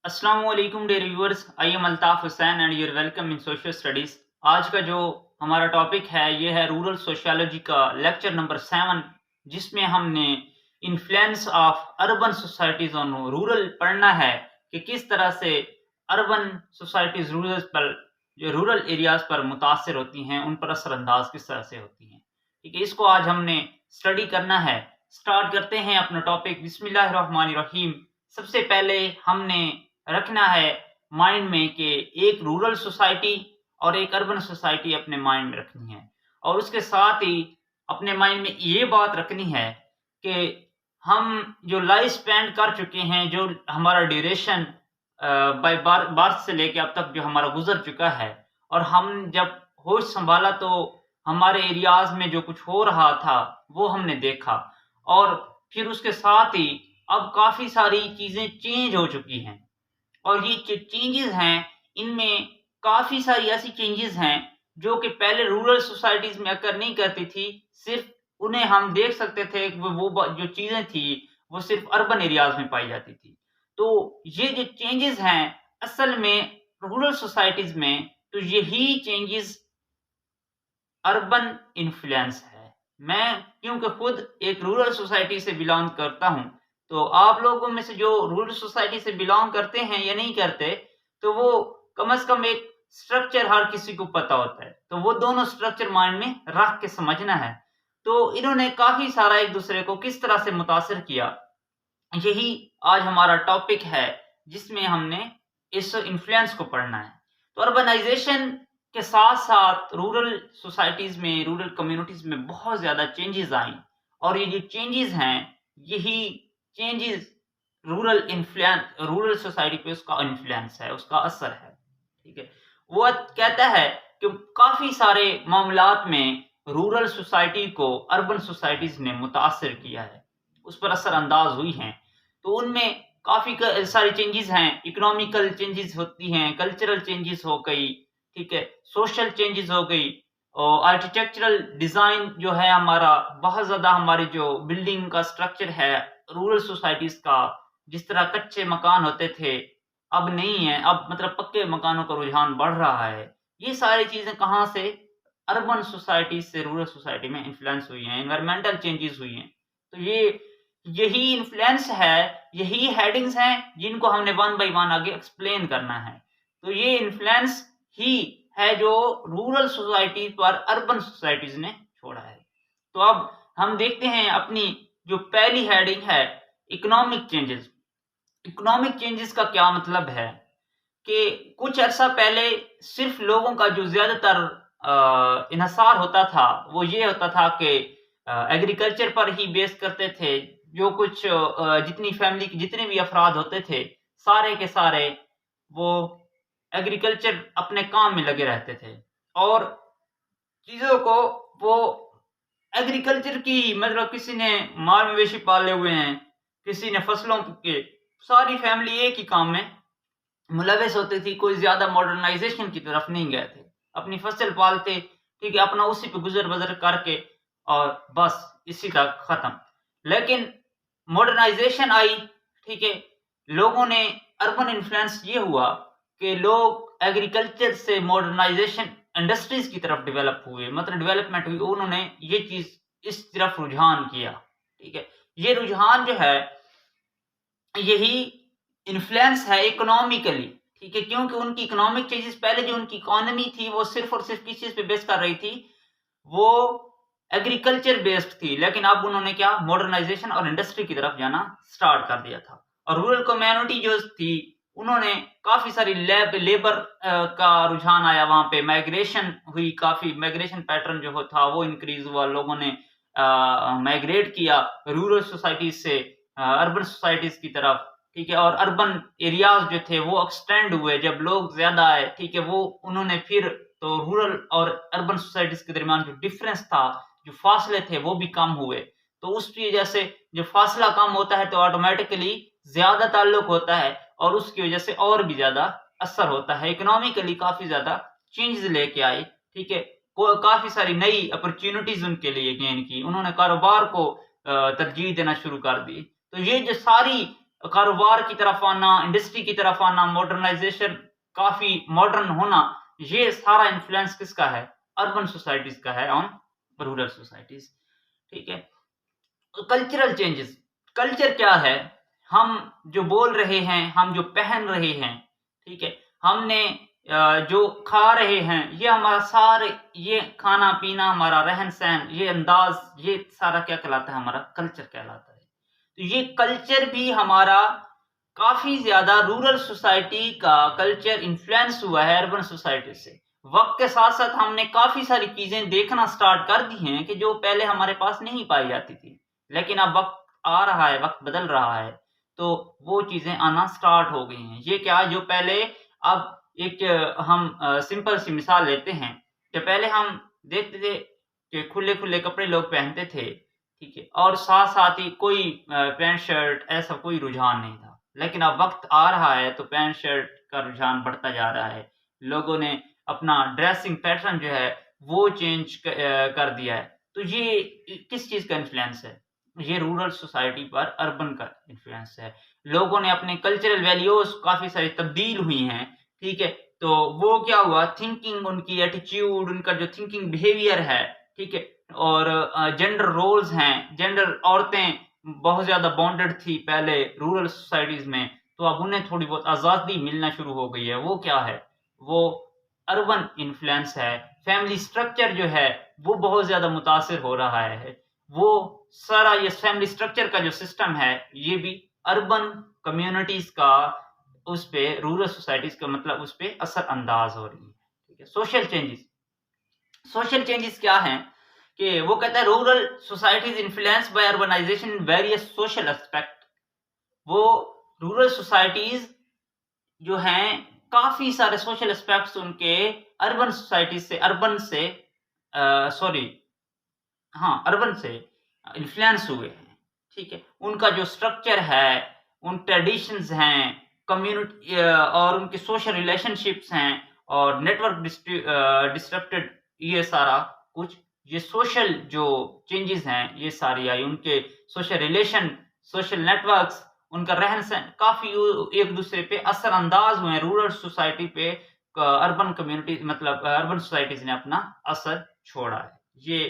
अस्सलाम वालेकुम dear viewers, I am Altaf Hussain and your welcome in social studies. आज का जो हमारा टॉपिक है ये है रूरल सोशियोलॉजी का लेक्चर नंबर 7, जिसमें हमने influence of urban societies on rural पढ़ना है कि किस तरह से अर्बन सोसाइटीज़ रूरल एरियाज़ पर मुतासिर होती हैं, उन पर असरअंदाज किस तरह से होती हैं। ठीक है, इसको आज हमने स्टडी करना है। स्टार्ट करते हैं अपना टॉपिक। बिस्मिल्लाहिर्रहमानिर्रहीम। सबसे पहले हमने रखना है माइंड में कि एक रूरल सोसाइटी और एक अर्बन सोसाइटी अपने माइंड में रखनी है, और उसके साथ ही अपने माइंड में ये बात रखनी है कि हम जो लाइफ स्पेंड कर चुके हैं, जो हमारा ड्यूरेशन बाय बर्थ से लेके अब तक जो हमारा गुजर चुका है, और हम जब होश संभाला तो हमारे एरियाज में जो कुछ हो रहा था वो हमने देखा, और फिर उसके साथ ही अब काफ़ी सारी चीज़ें चेंज हो चुकी हैं। और ये जो चेंजेस हैं, इनमें काफ़ी सारी ऐसी चेंजेस हैं जो कि पहले रूरल सोसाइटीज़ में अकर नहीं करती थी। सिर्फ़ उन्हें हम देख सकते थे कि वो जो चीज़ें थी, वो सिर्फ़ अर्बन एरियाज़ में पाई जाती थी। तो ये जो चेंजेस हैं, असल में रूरल सोसाइटीज़ में, तो यही चेंजेस अर्बन इन्फ्लुएंस है। मैं क्योंकि खुद एक रूरल सोसाइटी से बिलॉन्ग करता हूँ, तो आप लोगों में से जो रूरल सोसाइटी से बिलॉन्ग करते हैं या नहीं करते, तो वो कम से कम एक स्ट्रक्चर हर किसी को पता होता है। तो वो दोनों स्ट्रक्चर माइंड में रख के समझना है। तो इन्होंने काफ़ी सारा एक-दूसरे को किस तरह से मुतासिर किया, यही आज हमारा टॉपिक है, जिसमें हमने इस इन्फ्लुएंस को पढ़ना है। तो अर्बनाइज़ेशन के साथ-साथ रूरल सोसाइटीज़ में, रूरल कम्युनिटीज़ में बहुत ज़्यादा चेंजेज़ आई, और ये जो चेंजेज़ हैं, यही चेंजेज़ रूरल सोसाइटी पे उसका इन्फ्लुएंस है, उसका असर है। ठीक है? वो कहता है कि काफ़ी सारे मामलात में रूरल सोसाइटी को अर्बन सोसाइटीज़ ने मुतासिर किया है, उस पर असरअंदाज़ हुई हैं। तो उनमें काफ़ी सारी चेंजेज़ हैं, इकोनॉमिकल चेंजेज़ होती हैं, कल्चरल चेंजेज़ हो गई, ठीक है? सोशल चेंजेज़ हो गई, और आर्किटेक्चरल डिज़ाइन जो है हमारा, बहुत ज़्यादा हमारी जो बिल्डिंग का स्ट्रक्चर है, रूरल सोसाइटीज़ का, जिस तरह कच्चे मकान होते थे, अब नहीं है, अब मतलब पक्के मकानों का रुझान बढ़ रहा है। ये सारी चीज़ें कहाँ से? अर्बन सोसाइटी से रूरल सोसाइटी में इन्फ्लुएंस हुई हैं, एनवायरमेंटल चेंजेज़ हुई हैं। तो यही इन्फ्लुएंस है, यही हेडिंग्स हैं जिनको हमने वन बाय वन आगे एक्सप्लेन करना है। तो ये इन्फ्लुएंस ही है जो रूरल सोसाइटी पर अर्बन सोसाइटीज़ ने छोड़ा है। तो अब हम देखते हैं अपनी जो पहली हेडिंग है, इकोनॉमिक चेंजेज़। इकोनॉमिक चेंजेज़ का क्या मतलब है कि कुछ अरसा पहले सिर्फ़ लोगों का जो ज़्यादातर इन्हसार होता था, वो ये होता था कि एग्रीकल्चर पर ही बेस करते थे। जो कुछ जितनी फैमिली के जितने भी अफ़राद होते थे, सारे के सारे वो एग्रीकल्चर अपने काम में लगे रहते थे, और चीज़ों को वो एग्रीकल्चर की, मतलब किसी ने माल-मवेशी पाले हुए हैं, किसी ने फसलों के, सारी फैमिली एक ही काम में मुलविस होती थी, कोई ज़्यादा मॉडर्नाइज़ेशन की तरफ नहीं गए थे। अपनी फसल पालते, ठीक है, अपना उसी पे गुज़र-बसर करके, और बस इसी तक ख़त्म। लेकिन मॉडर्नाइज़ेशन आई, ठीक है, लोगों ने अर्बन इन्फ्लुएंस ये हुआ कि लोग एग्रीकल्चर से मॉडर्नाइज़ेशन इंडस्ट्रीज़ की तरफ डेवलप हुए, मतलब डेवलपमेंट हुई, उन्होंने ये चीज़ इस तरफ रुझान किया, ठीक है। ये रुझान जो है, यही इन्फ्लुएंस है इकोनॉमिकली, ठीक है, क्योंकि उनकी इकोनॉमिक चेंजेस, पहले जो उनकी इकोनॉमी थी वो सिर्फ और सिर्फ किस चीज पे बेस कर रही थी, वो एग्रीकल्चर बेस्ड थी। लेकिन अब उन्होंने क्या, मॉडर्नाइजेशन और इंडस्ट्री की तरफ जाना स्टार्ट कर दिया था। और रूरल कम्युनिटी जो थी, उन्होंने काफी सारी लेबर का रुझान आया, वहां पे माइग्रेशन हुई, काफी माइग्रेशन पैटर्न जो था वो इंक्रीज हुआ, लोगों ने माइग्रेट किया रूरल सोसाइटीज से अर्बन सोसाइटीज की तरफ, ठीक है। और अर्बन एरियाज जो थे वो एक्सटेंड हुए, जब लोग ज्यादा आए, ठीक है, वो उन्होंने फिर तो रूरल और अर्बन सोसाइटीज के दरमियान जो डिफरेंस था, जो फासले थे, वो भी कम हुए। तो उसकी वजह से जब फासला कम होता है तो ऑटोमेटिकली ज्यादा ताल्लुक होता है, और उसकी वजह से और भी ज्यादा असर होता है। इकोनॉमिकली काफी ज्यादा चेंजेस लेके आए, ठीक है, काफी सारी नई अपॉर्चुनिटीज उनके लिए गेन की, उन्होंने कारोबार को तरजीह देना शुरू कर दी। तो ये जो सारी कारोबार की तरफ आना, इंडस्ट्री की तरफ आना, मॉडर्नाइजेशन, काफ़ी मॉडर्न होना, ये सारा इन्फ्लुएंस किसका है? अर्बन सोसाइटीज़ का है ऑन रूरल सोसाइटीज़, ठीक है? कल्चरल चेंजेस, कल्चर क्या है? हम जो बोल रहे हैं, हम जो पहन रहे हैं, ठीक है? हमने जो खा रहे हैं, ये हमारा सारे ये खाना-पीना, हमारा रहन-सहन, ये अंदाज़, ये सारा क्या कहलाता है? हमारा कल्चर कहलाता है। तो ये कल्चर भी हमारा काफ़ी ज़्यादा रूरल सोसाइटी का कल्चर इन्फ्लुएंस हुआ है अर्बन सोसाइटी से। वक़्त के साथ-साथ हमने काफ़ी सारी चीज़ें देखना स्टार्ट कर दी हैं कि जो पहले हमारे पास नहीं पाई जाती थी। लेकिन अब वक़्त आ रहा है, वक़्त बदल रहा है, तो वो चीज़ें आना स्टार्ट हो गई हैं। ये क्या जो पहले अब एक हम सिंपल सी मिसाल लेते हैं कि पहले हम देखते थे कि खुले-खुले कपड़े लोग पहनते थे, ठीक है? और साथ-साथ ही कोई पैंट-शर्ट ऐसा कोई रुझान नहीं था। लेकिन अब वक़्त आ रहा है तो पैंट-शर्ट का रुझान बढ़ता जा रहा है। लोगों ने अपना ड्रेसिंग पैटर्न जो है वो चेंज कर दिया है। तो ये किस चीज़ का इन्फ्लुएंस है? ये रूरल सोसाइटी पर अर्बन का इन्फ्लुएंस है। लोगों ने अपने कल्चरल वैल्यूज़ काफ़ी सारी तब्दील हुई हैं, ठीक है? तो वो क्या हुआ थिंकिंग उनकी एटीट्यूड, उनका जो थिंकिंग बिहेवियर है, ठीक है? और जेंडर रोल्स हैं, जेंडर औरतें बहुत ज़्यादा बॉन्डेड थी पहले रूरल सोसाइटीज़ में, तो अब उन्हें थोड़ी बहुत आज़ादी मिलना शुरू हो गई है। वो क्या है? वो अर्बन इन्फ्लुएंस है। फैमिली स्ट्रक्चर जो है, वो बहुत ज़्यादा मुतासिर हो रहा है। वो सारा ये फैमिली स्ट्रक्चर का जो सिस्टम है, ये भी अर्बन कम्युनिटीज़ का उस पे रूरल सोसाइटीज़ का मतलब उस पे असर अंदाज़ हो रही है। ठीक है? सोशल चेंजेस क्या हैं कि वो कहता है rural societies influenced by urbanisation in various social aspect. वो रूरल सोसाइटीज़ जो हैं काफ़ी सारे सोशल एस्पेक्ट्स उनके अर्बन सोसाइटीज़ से सॉरी हाँ, अर्बन से इन्फ्लुएंस हुए हैं, ठीक है? उनका जो स्ट्रक्चर है, उन ट्रेडिशंस हैं, और उनके सोशल रिलेशनशिप्स हैं और नेटवर्क डिस्ट्रप्टेड ये सारा कुछ, ये सोशल जो चेंजेस हैं, ये सारी आई। उनके सोशल रिलेशन, सोशल नेटवर्क्स, उनका रहन-सहन काफ़ी एक-दूसरे पे असर-अंदाज़ हुए हैं। रूरल सोसाइटी पे अर्बन कम्युनिटी मतलब अर्बन सोसाइटीज़ ने अपना असर छोड़ा है। ये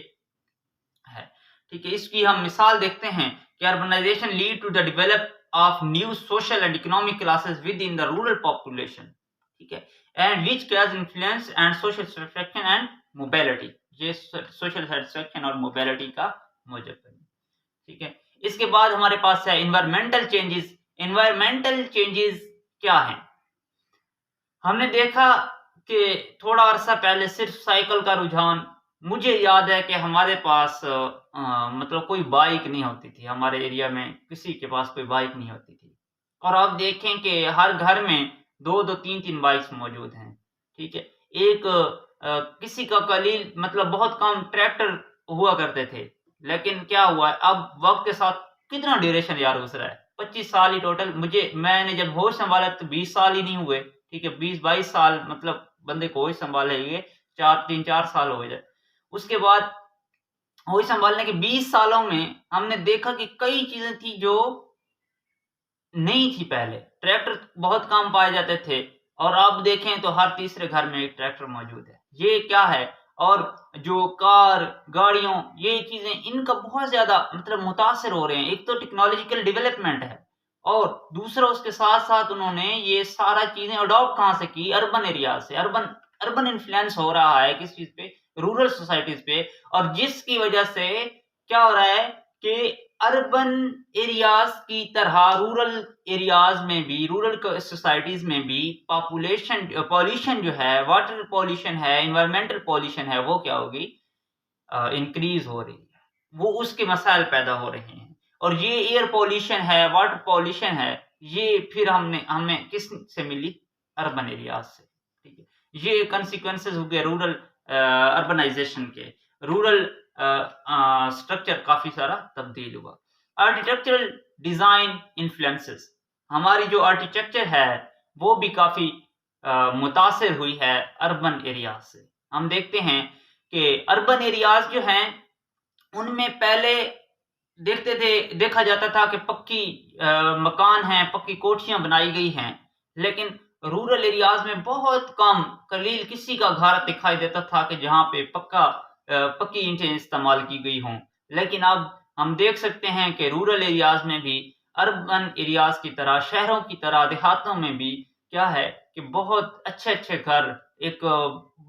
है। ठीक है, इसकी हम मिसाल देखते हैं कि urbanization lead to the develop of new social and economic classes within the rural population, ठीक है, and which cause influence and social satisfaction and mobility. ये सोशल सैटिस्फैक्शन और मोबिलिटी का मौजूद है, ठीक है। इसके बाद हमारे पास है इन्वायरमेंटल चेंजेस। इन्वायरमेंटल चेंजेस क्या है? हमने देखा कि थोड़ा अरसा पहले सिर्फ साइकिल का रुझान, मुझे याद है कि हमारे पास मतलब कोई बाइक नहीं होती थी, हमारे एरिया में किसी के पास कोई बाइक नहीं होती थी। और अब देखें कि हर घर में 2-2 3-3 बाइक्स मौजूद हैं, ठीक है। एक किसी का कलील मतलब बहुत कम ट्रैक्टर हुआ करते थे, लेकिन क्या हुआ है अब वक़्त के साथ कितना ड्यूरेशन यार गुज़रा है, 25 साल ही टोटल। मैंने जब होश संभाला तो 20 साल ही नहीं हुए, ठीक है, 20-22 साल मतलब बंदे को होश संभाले हुए 3-4 साल हो गए। उसके बाद होश संभालने के 20 सालों में हमने देखा कि कई चीज़ें थी जो नहीं थी पहले। ट्रैक्टर बहुत कम पाए जाते थे और अब देखें तो हर तीसरे घर में एक ट्रैक्टर मौजूद है। ये क्या है? और जो कार, गाड़ियों ये चीज़ें इनका बहुत ज़्यादा मतलब मुतासिर हो रहे हैं। एक तो टेक्नोलॉजिकल डेवलपमेंट है और दूसरा उसके साथ-साथ उन्होंने ये सारा चीज़ें अडॉप्ट कहाँ से की? अर्बन एरिया से। अर्बन अर्बन इन्फ्लुएंस हो रहा है किस चीज़ पे? रूरल सोसाइटीज़ पे। और जिसकी वजह से क्या हो रहा है कि अर्बन एरियाज़ की तरह रूरल एरियाज़ में भी, रूरल सोसाइटीज़ में भी पॉल्यूशन जो है, वाटर पॉल्यूशन है, एनवायरमेंटल पॉल्यूशन है, वो क्या होगी? इंक्रीज़ हो रही है। वो उसके मसाइल पैदा हो रहे हैं। और ये एयर पॉल्यूशन है, वाटर पॉल्यूशन है, ये फिर हमें किस से मिली? अर्बन एरियाज़ से, ठीक है। ये कॉन्सिक्वेंसेज़ हो गए रूरल अर्बनाइज़ेशन के। रूरल स्ट्रक्चर काफ़ी सारा तब्दील हुआ। आर्किटेक्चरल डिज़ाइन इन्फ्लुएंसेस, हमारी जो आर्किटेक्चर है, वो भी काफ़ी मुतासिर हुई है अर्बन एरियाज़ से। हम देखते हैं कि अर्बन एरियाज़ जो हैं, उनमें पहले देखा जाता था कि पक्की मकान हैं, पक्की कोठियां बनाई गई हैं, लेकिन रूरल एरियाज में बहुत कम कलील किसी का घर दिखाई देता था कि जहाँ पे पक्की ईंटें इस्तेमाल की गई हों। लेकिन अब हम देख सकते हैं कि रूरल एरियाज में भी अर्बन एरियाज की तरह, शहरों की तरह देहातों में भी क्या है कि बहुत अच्छे-अच्छे घर, एक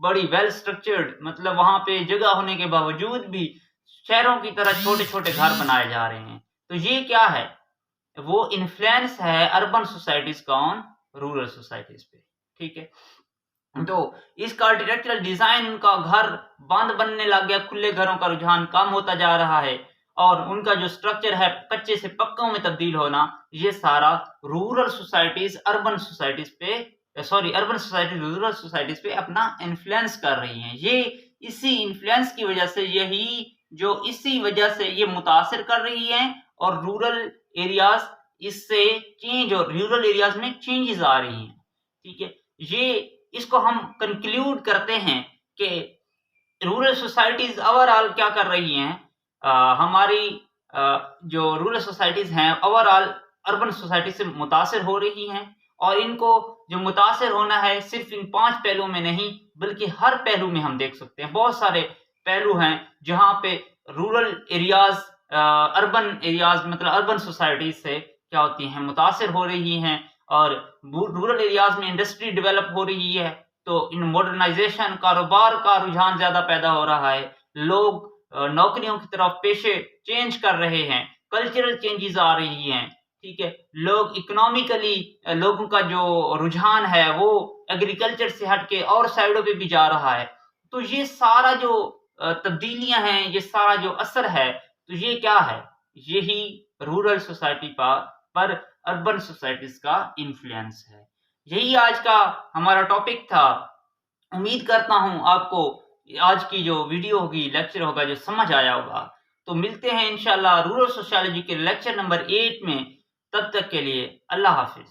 बड़ी वेल स्ट्रक्चर्ड, मतलब वहाँ पे जगह होने के बावजूद भी शहरों की तरह छोटे-छोटे घर बनाए जा रहे हैं। तो ये क्या है? वो इन्फ्लुएंस है अर्बन सोसाइटीज़ का ऑन रूरल सोसाइटीज़ पे, ठीक है? तो इसका आर्किटेक्चरल डिज़ाइन, उनका घर बाँध बनने लग गया, खुले घरों का रुझान कम होता जा रहा है और उनका जो स्ट्रक्चर है कच्चे से पक्कों में तब्दील होना, ये सारा रूरल सोसाइटीज़ अर्बन सोसाइटीज़ पे अर्बन सोसाइटीज़ रूरल सोसाइटीज़ पे अपना इन्फ्लुएंस कर रही हैं। इसी इन्फ्लुएंस की वजह से इसी वजह से ये मुतासिर कर रही हैं और रूरल एरियाज़ इससे चेंज और रूरल एरियाज़ में चेंजेज़ आ रही हैं, ठीक है? इसको हम कंक्लूड करते हैं कि रूरल सोसाइटीज ओवरऑल क्या कर रही हैं, हमारी जो रूरल सोसाइटीज हैं ओवरऑल अर्बन सोसाइटी से मुतासिर हो रही हैं और इनको जो मुतासिर होना है सिर्फ इन 5 पहलुओं में नहीं, बल्कि हर पहलू में हम देख सकते हैं। बहुत सारे पहलू हैं जहाँ पे रूरल एरियाज अर्बन एरियाज मतलब अर्बन सोसाइटीज से क्या होती हैं, मुतासिर हो रही हैं और रूरल एरियाज में इंडस्ट्री डेवलप हो रही है, तो इन मॉडर्नाइजेशन, कारोबार का रुझान ज़्यादा पैदा हो रहा है। लोग नौकरियों की तरफ पेशे चेंज कर रहे हैं, कल्चरल चेंजेज़ आ रही हैं, ठीक है? लोग इकोनॉमिकली लोगों का जो रुझान है वो एग्रीकल्चर से हट के और साइडों पे भी जा रहा है। तो ये सारा जो तब्दीलियाँ हैं, ये सारा जो असर है, तो ये क्या है? यही रूरल सोसाइटी पर अर्बन सोसाइटीज़ का इन्फ्लुएंस है। यही आज का हमारा टॉपिक था। उम्मीद करता हूँ आपको आज की जो वीडियो होगी, लेक्चर होगा, जो समझ आया होगा। तो मिलते हैं इंशाल्लाह रूरल सोशियोलॉजी के लेक्चर नंबर 8 में। तब तक के लिए अल्लाह हाफ़िज़।